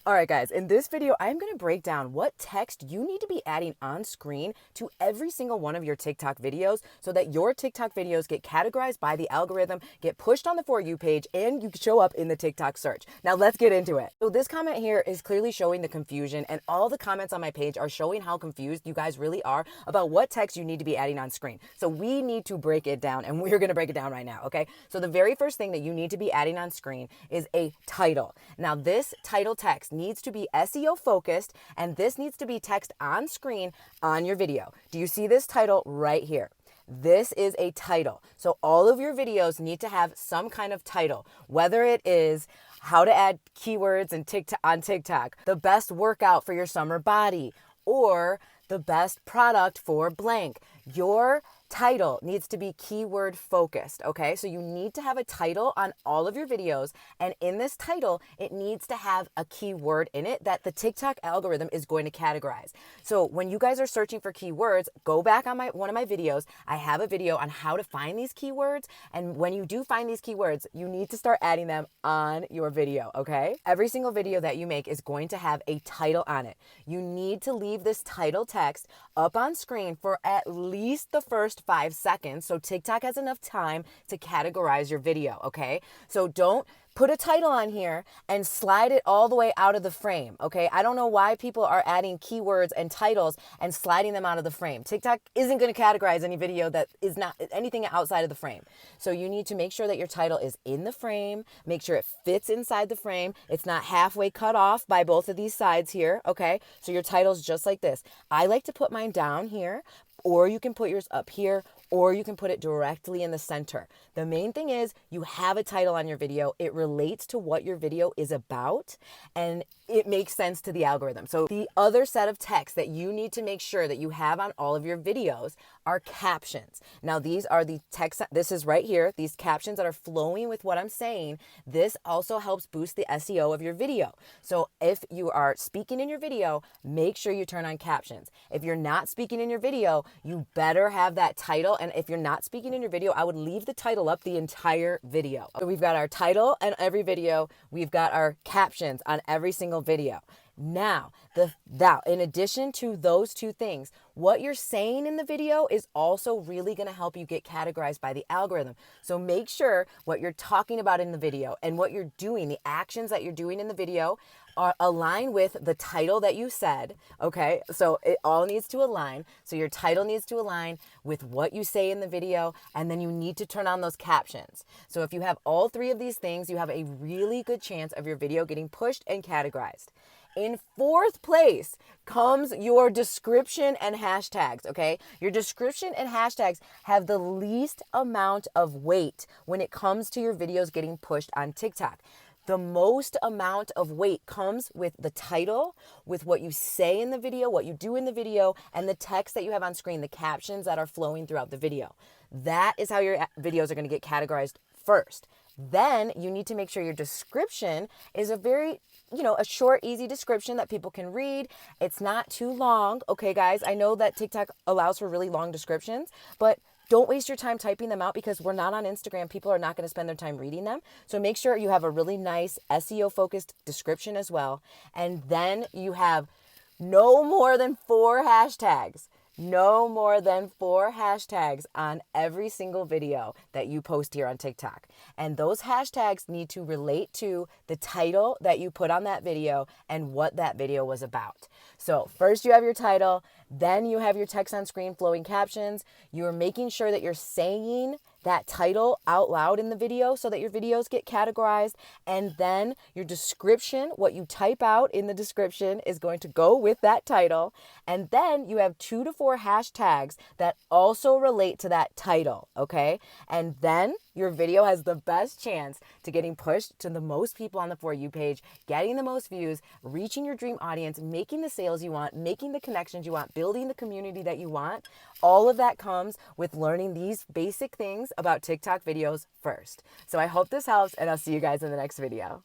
All right, guys, in this video, I'm going to break down what text you need to be adding on screen to every single one of your TikTok videos so that your TikTok videos get categorized by the algorithm, get pushed on the For You page, and you show up in the TikTok search. Now, let's get into it. So this comment here is clearly showing the confusion, and all the comments on my page are showing how confused you guys really are about what text you need to be adding on screen. So we need to break it down, and we're going to break it down right now, okay? So the very first thing that you need to be adding on screen is a title. Now, this title text needs to be SEO focused, and this needs to be text on screen on your video. Do you see this title right here? This is a title. So all of your videos need to have some kind of title, whether it is how to add keywords on TikTok, the best workout for your summer body, or the best product for blank. Your title needs to be keyword focused, okay? So you need to have a title on all of your videos, and in this title, it needs to have a keyword in it that the TikTok algorithm is going to categorize. So when you guys are searching for keywords, go back on one of my videos. I have a video on how to find these keywords, and when you do find these keywords, you need to start adding them on your video, okay? Every single video that you make is going to have a title on it. You need to leave this title text up on screen for at least the first 5 seconds so TikTok has enough time to categorize your video, okay? So don't put a title on here and slide it all the way out of the frame, okay? I don't know why people are adding keywords and titles and sliding them out of the frame. TikTok isn't going to categorize any video that is not anything outside of the frame. So you need to make sure that your title is in the frame, make sure it fits inside the frame. It's not halfway cut off by both of these sides here, okay? So your title's just like this. I like to put mine down here, or you can put yours up here, or you can put it directly in the center. The main thing is you have a title on your video. It relates to what your video is about, and it makes sense to the algorithm. So the other set of text that you need to make sure that you have on all of your videos are captions. Now, these are the text, this is right here, these captions that are flowing with what I'm saying. This also helps boost the SEO of your video. So if you are speaking in your video, make sure you turn on captions. If you're not speaking in your video, you better have that title. And if you're not speaking in your video, I would leave the title up the entire video. So we've got our title on every video. We've got our captions on every single video. Now, in addition to those two things, what you're saying in the video is also really going to help you get categorized by the algorithm. So make sure what you're talking about in the video and what you're doing, the actions that you're doing in the video, are align with the title that you said, okay? So it all needs to align. So your title needs to align with what you say in the video, and then you need to turn on those captions. So if you have all three of these things, you have a really good chance of your video getting pushed and categorized. In fourth place comes your description and hashtags, okay? Your description and hashtags have the least amount of weight when it comes to your videos getting pushed on TikTok. The most amount of weight comes with the title, with what you say in the video, what you do in the video, and the text that you have on screen, the captions that are flowing throughout the video. That is how your videos are going to get categorized first. Then you need to make sure your description is a short, easy description that people can read. It's not too long. Okay, guys, I know that TikTok allows for really long descriptions, but don't waste your time typing them out because we're not on Instagram. People are not going to spend their time reading them. So make sure you have a really nice SEO focused description as well. And then you have no more than 4 hashtags. No more than 4 hashtags on every single video that you post here on TikTok. And those hashtags need to relate to the title that you put on that video and what that video was about. So first you have your title, then you have your text on screen flowing captions. You're making sure that you're saying that title out loud in the video so that your videos get categorized. And then your description, what you type out in the description, is going to go with that title. And then you have 2 to 4 hashtags that also relate to that title, okay? And then your video has the best chance to getting pushed to the most people on the For You page, getting the most views, reaching your dream audience, making the sales you want, making the connections you want, building the community that you want. All of that comes with learning these basic things about TikTok videos first. So I hope this helps, and I'll see you guys in the next video.